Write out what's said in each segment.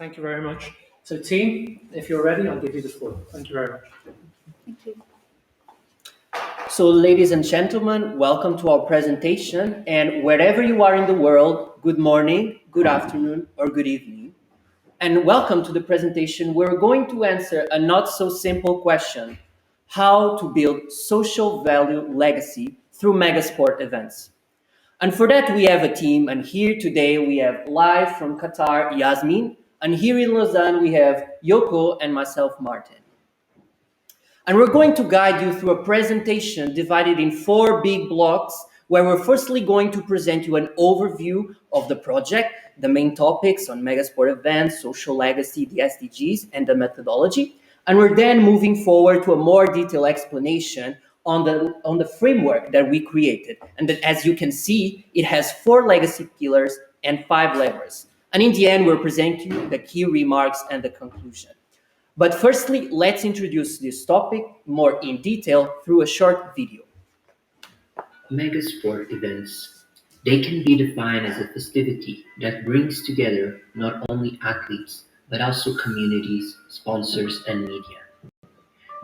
Thank you very much. So team, if you're ready, I'll give you the floor. Thank you very much. Thank you. So, ladies and gentlemen, welcome to our presentation. And wherever you are in the world, good morning, good afternoon, or good evening. And welcome to the presentation. We're going to answer a not so simple question: how to build social value legacy through megasport events. And for that, we have a team. And here today, we have live from Qatar, Yasmin. And here in Lausanne, we have Yoko and myself, Martin. And we're going to guide you through a presentation divided in 4 big blocks, where we're firstly going to present you an overview of the project, the main topics on megasport events, social legacy, the SDGs, and the methodology. And we're then moving forward to a more detailed explanation on the framework that we created. And that, as you can see, it has 4 legacy pillars and 5 levers. And in the end, we're presenting you the key remarks and the conclusion. But firstly, let's introduce this topic more in detail through a short video. Megasport events. They can be defined as a festivity that brings together not only athletes, but also communities, sponsors, and media.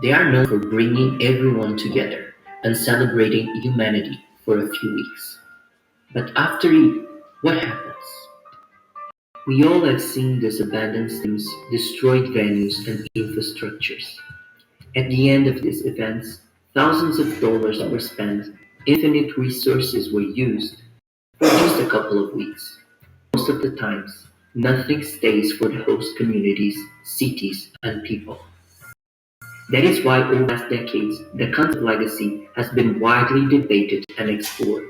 They are known for bringing everyone together and celebrating humanity for a few weeks. But after it, what happens? We all have seen these abandoned stadiums, destroyed venues, and infrastructures. At the end of these events, thousands of dollars were spent, infinite resources were used for just a couple of weeks. Most of the times, nothing stays for the host communities, cities, and people. That is why over the last decades, the concept of legacy has been widely debated and explored.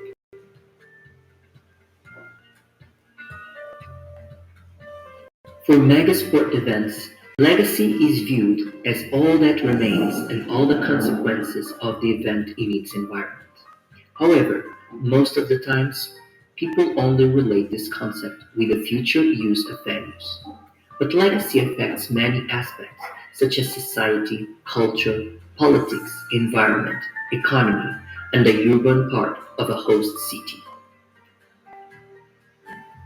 For megasport events, legacy is viewed as all that remains and all the consequences of the event in its environment. However, most of the times, people only relate this concept with the future use of venues. But legacy affects many aspects, such as society, culture, politics, environment, economy, and the urban part of a host city.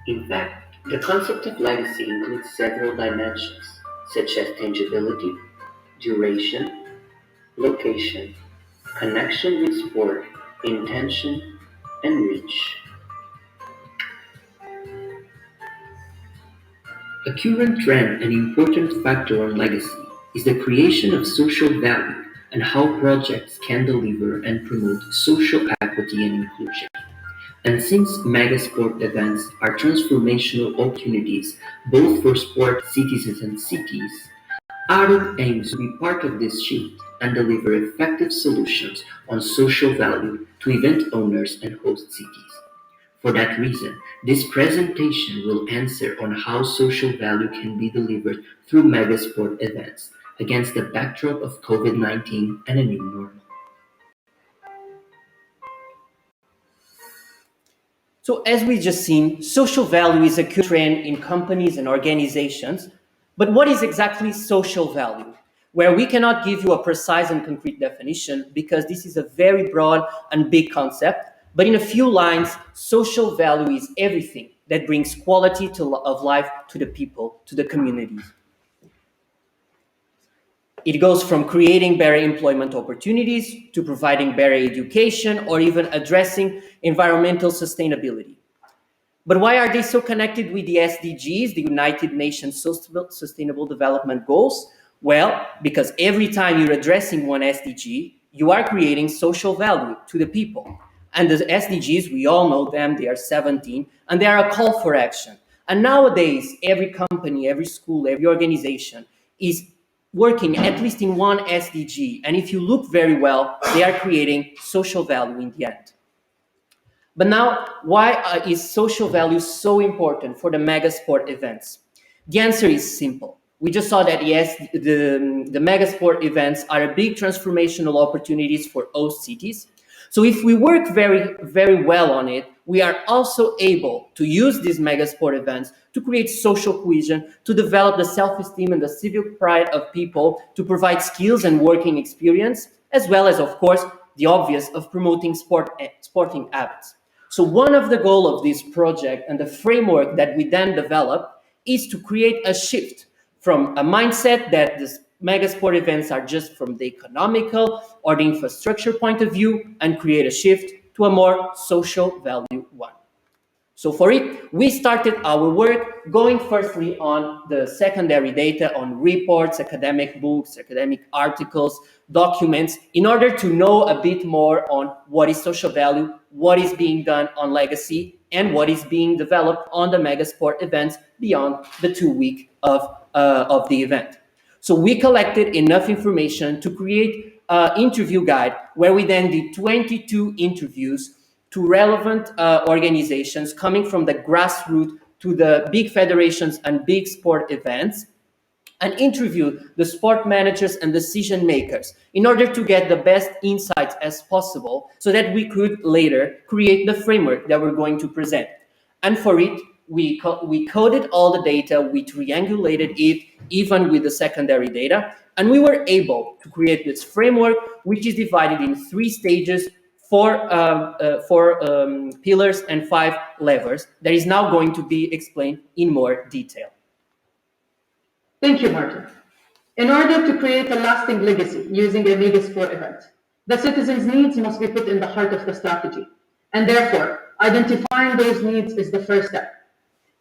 In fact, the concept of legacy includes several dimensions, such as tangibility, duration, location, connection with sport, intention, and reach. A current trend and important factor on legacy is the creation of social value and how projects can deliver and promote social equity and inclusion. And since megasport events are transformational opportunities both for sport citizens and cities, Arup aims to be part of this shift and deliver effective solutions on social value to event owners and host cities. For that reason, this presentation will answer on how social value can be delivered through megasport events against the backdrop of COVID-19 and a new normal. So, as we just seen, social value is a key trend in companies and organizations. But what is exactly social value? Where we cannot give you a precise and concrete definition because this is a very broad and big concept. But in a few lines, social value is everything that brings quality of life to the people, to the communities. It goes from creating better employment opportunities to providing better education or even addressing environmental sustainability. But why are they so connected with the SDGs, the United Nations Sustainable Development Goals? Well, because every time you're addressing one SDG, you are creating social value to the people. And the SDGs, we all know them, they are 17, and they are a call for action. And nowadays, every company, every school, every organization is working at least in one SDG. And if you look very well, they are creating social value in the end. But now, why is social value so important for the megasport events? The answer is simple. We just saw that yes, the megasport events are a big transformational opportunities for host cities. So if we work very, very well on it, we are also able to use these megasport events to create social cohesion, to develop the self-esteem and the civic pride of people, to provide skills and working experience, as well as, of course, the obvious of promoting sporting habits. So one of the goals of this project and the framework that we then develop is to create a shift from a mindset that the mega sport events are just from the economical or the infrastructure point of view and create a shift to a more social value one. So for it, we started our work going firstly on the secondary data on reports, academic books, academic articles, documents, in order to know a bit more on what is social value, what is being done on legacy, and what is being developed on the mega sport events beyond the 2 week of the event. So we collected enough information to create an interview guide where we then did 22 interviews to relevant organizations coming from the grassroots to the big federations and big sport events, and interviewed the sport managers and decision makers in order to get the best insights as possible so that we could later create the framework that we're going to present. And for it, we coded all the data, we triangulated it, even with the secondary data, and we were able to create this framework, which is divided in 3 stages, four pillars and 5 levers, that is now going to be explained in more detail. Thank you, Martin. In order to create a lasting legacy using a mega sport event, the citizens' needs must be put in the heart of the strategy, and therefore, identifying those needs is the first step.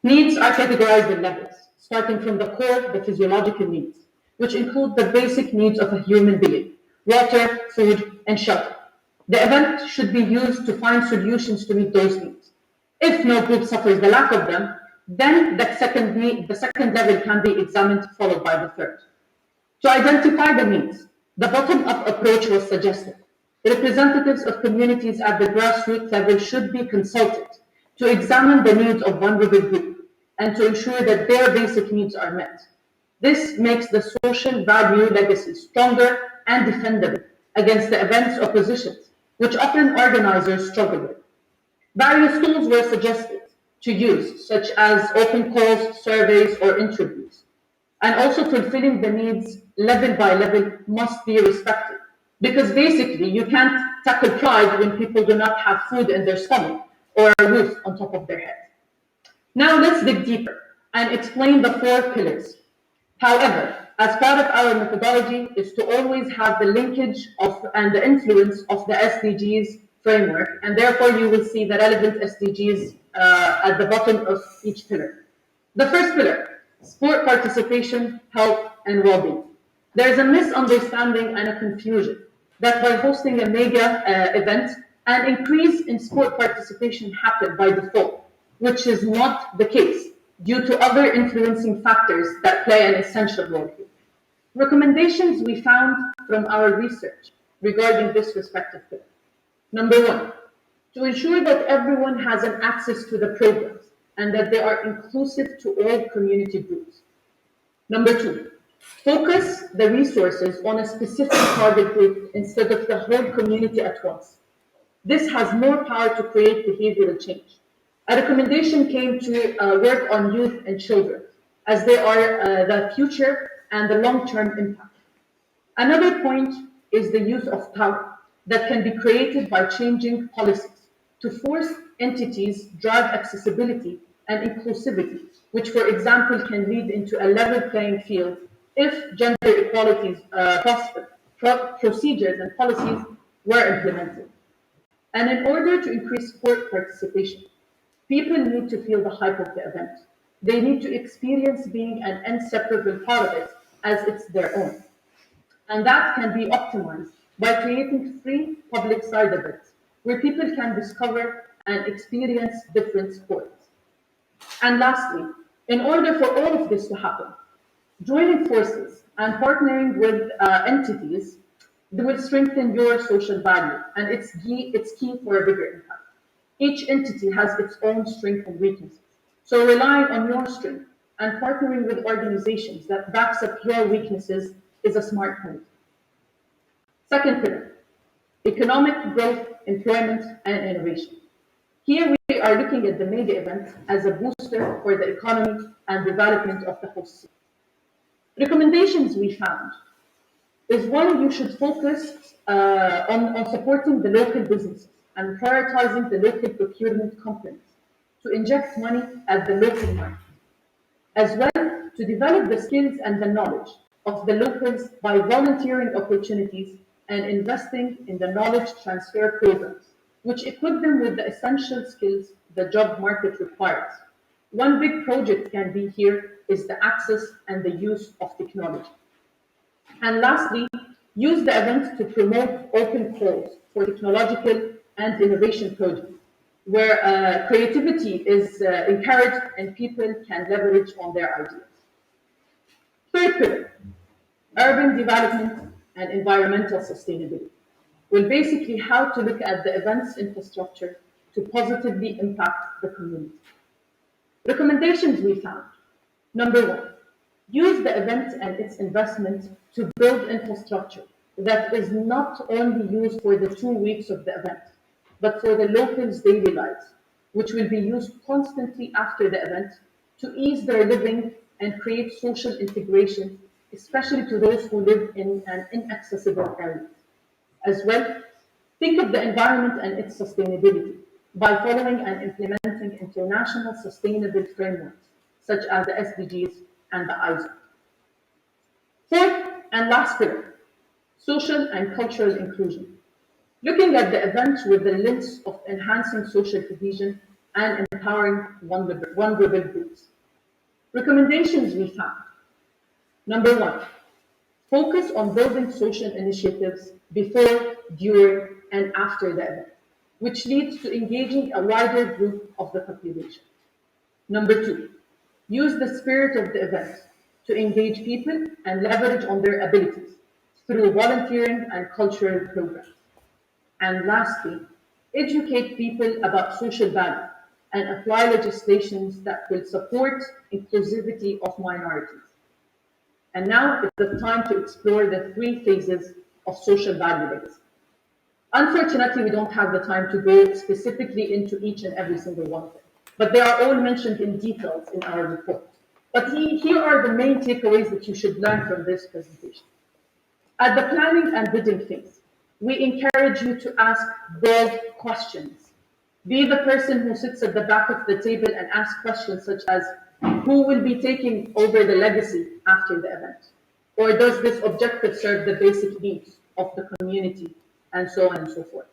Needs are categorized in levels, starting from the core, the physiological needs, which include the basic needs of a human being: water, food, and shelter. The event should be used to find solutions to meet those needs. If no group suffers the lack of them, then the second level can be examined, followed by the third. To identify the needs, the bottom-up approach was suggested. Representatives of communities at the grassroots level should be consulted to examine the needs of vulnerable groups and to ensure that their basic needs are met. This makes the social value legacy stronger and defendable against the event's oppositions, which often organizers struggle with. Various tools were suggested to use, such as open calls, surveys, or interviews. And also fulfilling the needs level by level must be respected. Because basically, you can't tackle pride when people do not have food in their stomach or a roof on top of their head. Now let's dig deeper and explain the 4 pillars. However, as part of our methodology is to always have the linkage of and the influence of the SDGs framework, and therefore you will see the relevant SDGs at the bottom of each pillar. The first pillar: sport participation, health, and well-being. There is a misunderstanding and a confusion that by hosting a mega event, an increase in sport participation happened by default, which is not the case due to other influencing factors that play an essential role here. Recommendations we found from our research regarding this respective pillar. Number 1, to ensure that everyone has an access to the programs and that they are inclusive to all community groups. Number 2, focus the resources on a specific target group instead of the whole community at once. This has more power to create behavioral change. A recommendation came to work on youth and children, as they are the future and the long-term impact. Another point is the use of power that can be created by changing policies to force entities drive accessibility and inclusivity, which, for example, can lead into a level playing field if gender equality procedures and policies were implemented. And in order to increase sport participation, people need to feel the hype of the event. They need to experience being an inseparable part of it as it's their own. And that can be optimized by creating free public side events where people can discover and experience different sports. And lastly, in order for all of this to happen, joining forces and partnering with entities will strengthen your social value, and it's key for a bigger impact. Each entity has its own strengths and weaknesses. So relying on your strength and partnering with organizations that backs up your weaknesses is a smart move. Second pillar, economic growth, employment, and innovation. Here we are looking at the mega event as a booster for the economy and development of the host city. Recommendations we found is one, you should focus on supporting the local businesses and prioritizing the local procurement companies to inject money at the local market. as well to develop the skills and the knowledge of the locals by volunteering opportunities and investing in the knowledge transfer programs, which equip them with the essential skills the job market requires. One big project can be here is the access and the use of technology. And lastly, use the event to promote open calls for technological and innovation projects, where creativity is encouraged and people can leverage on their ideas. Third pillar, urban development and environmental sustainability, will basically how to look at the event's infrastructure to positively impact the community. Recommendations we found. Number one, use the event and its investment to build infrastructure that is not only used for the 2 weeks of the event, but for the locals' daily lives, which will be used constantly after the event to ease their living and create social integration, especially to those who live in an inaccessible area. As well, think of the environment and its sustainability by following and implementing international sustainable frameworks such as the SDGs and the ISO. Fourth and last pillar, social and cultural inclusion. Looking at the event with the lens of enhancing social cohesion and empowering vulnerable groups. Recommendations we found. Number one, focus on building social initiatives before, during, and after the event, which leads to engaging a wider group of the population. Number two, use the spirit of the event to engage people and leverage on their abilities through volunteering and cultural programs. And lastly, educate people about social value and apply legislations that will support inclusivity of minorities. And now is the time to explore the three phases of social value legacy. Unfortunately, we don't have the time to go specifically into each and every single one of them, but they are all mentioned in details in our report. But here are the main takeaways that you should learn from this presentation. At the planning and bidding phase, we encourage you to ask bold questions. Be the person who sits at the back of the table and asks questions such as, who will be taking over the legacy after the event? Or does this objective serve the basic needs of the community? And so on and so forth.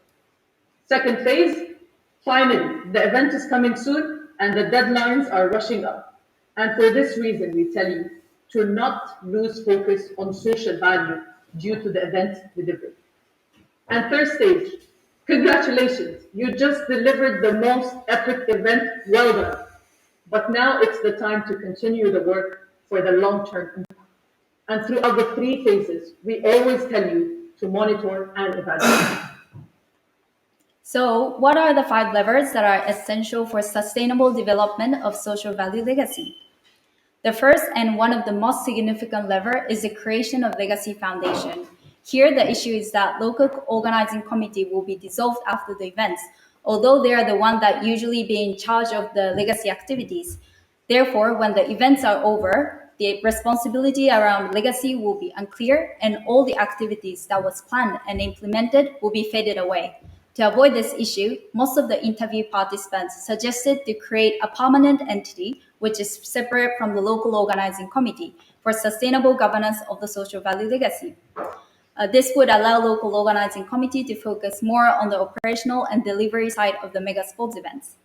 Second phase, finally, the event is coming soon and the deadlines are rushing up. And for this reason, we tell you to not lose focus on social value due to the event delivery. And third stage, congratulations, you just delivered the most epic event, well done. But now it's the time to continue the work for the long-term impact. And throughout the three phases, we always tell you to monitor and evaluate. So, what are the 5 levers that are essential for sustainable development of social value legacy? The first and one of the most significant lever is the creation of legacy foundation. Here, the issue is that local organizing committee will be dissolved after the events, although they are the one that usually be in charge of the legacy activities. Therefore, when the events are over, the responsibility around legacy will be unclear and all the activities that was planned and implemented will be faded away. To avoid this issue, most of the interview participants suggested to create a permanent entity which is separate from the local organizing committee for sustainable governance of the social value legacy. This would allow local organizing committee to focus more on the operational and delivery side of the mega sports events.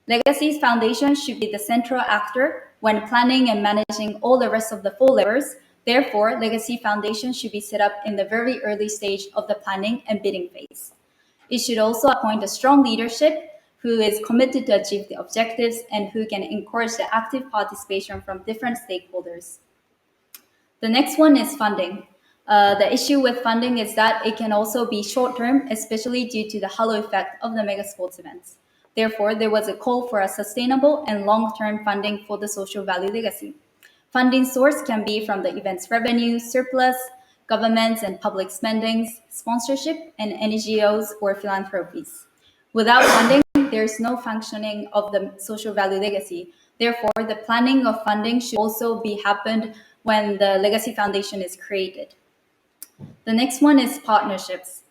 Legacy's foundation should be the central actor when planning and managing all the rest of the 4 levers. Therefore, Legacy Foundation should be set up in the very early stage of the planning and bidding phase. It should also appoint a strong leadership who is committed to achieve the objectives and who can encourage the active participation from different stakeholders. The next one is funding. The issue with funding is that it can also be short-term, especially due to the halo effect of the mega sports events. Therefore, there was a call for a sustainable and long-term funding for the social value legacy. Funding source can be from the event's revenue, surplus, governments and public spendings, sponsorship, and NGOs or philanthropies. Without funding, there is no functioning of the social value legacy. Therefore, the planning of funding should also be happened when the Legacy Foundation is created. The next one is partnerships.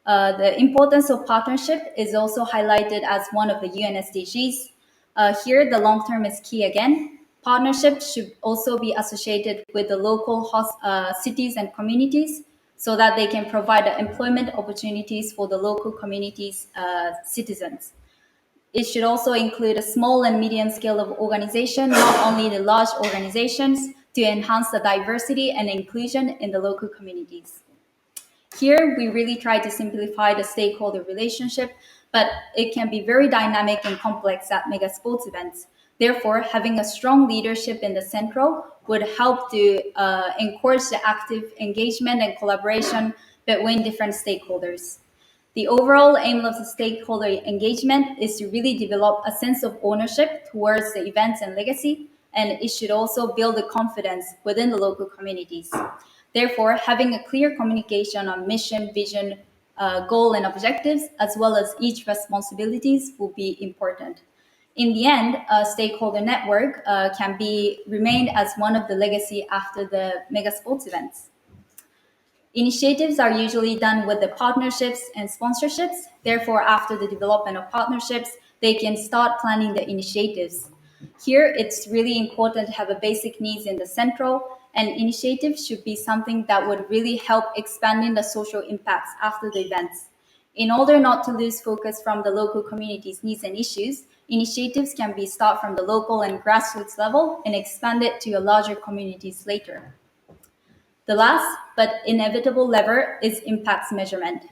The importance of partnership is also highlighted as one of the UN SDGs. Here, the long term is key again. Partnerships should also be associated with the local cities and communities so that they can provide employment opportunities for the local communities' citizens. It should also include a small and medium scale of organization, not only the large organizations, to enhance the diversity and inclusion in the local communities. Here, we really try to simplify the stakeholder relationship, but it can be very dynamic and complex at mega sports events. Therefore, having a strong leadership in the central would help to encourage the active engagement and collaboration between different stakeholders. The overall aim of the stakeholder engagement is to really develop a sense of ownership towards the events and legacy, and it should also build the confidence within the local communities. Therefore, having a clear communication on mission, vision, goal, and objectives, as well as each responsibilities, will be important. In the end, a stakeholder network can be remained as one of the legacy after the mega sports events. Initiatives are usually done with the partnerships and sponsorships. Therefore, after the development of partnerships, they can start planning the initiatives. Here, it's really important to have a basic needs in the central, and initiatives should be something that would really help expanding the social impacts after the events. In order not to lose focus from the local community's needs and issues, initiatives can be start from the local and grassroots level and expand it to a larger communities later. The last but inevitable lever is impacts measurement.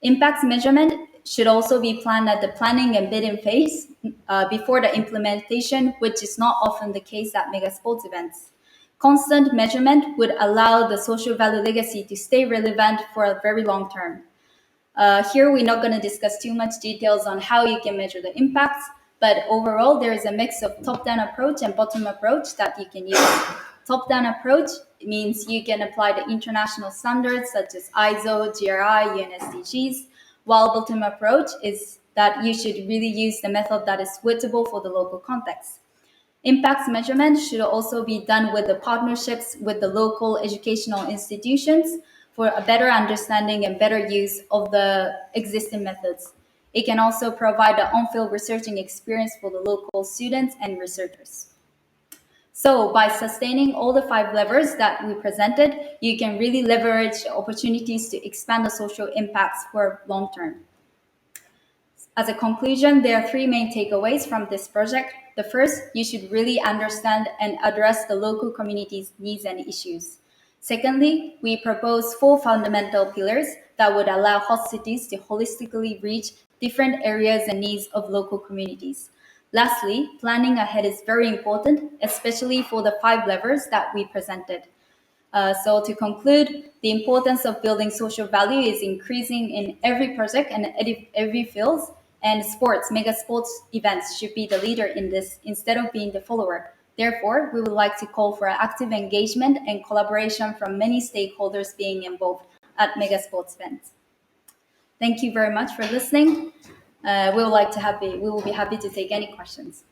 Impacts measurement should also be planned at the planning and bidding phase before the implementation, which is not often the case at mega sports events. Constant measurement would allow the social value legacy to stay relevant for a very long term. Here, we're not going to discuss too much details on how you can measure the impacts, but overall, there is a mix of top-down approach and bottom approach that you can use. Top-down approach means you can apply the international standards such as ISO, GRI, UN SDGs, while bottom approach is that you should really use the method that is suitable for the local context. Impacts measurement should also be done with the partnerships with the local educational institutions for a better understanding and better use of the existing methods. It can also provide an on-field researching experience for the local students and researchers. So by sustaining all the 5 levers that we presented, you can really leverage opportunities to expand the social impacts for long term. As a conclusion, there are 3 main takeaways from this project. The first, you should really understand and address the local community's needs and issues. Secondly, we propose 4 fundamental pillars that would allow host cities to holistically reach different areas and needs of local communities. Lastly, planning ahead is very important, especially for the 5 levers that we presented. So to conclude, the importance of building social value is increasing in every project and every field, and mega sports events should be the leader in this instead of being the follower. Therefore, we would like to call for active engagement and collaboration from many stakeholders being involved at mega sports events. Thank you very much for listening. We will be happy to take any questions.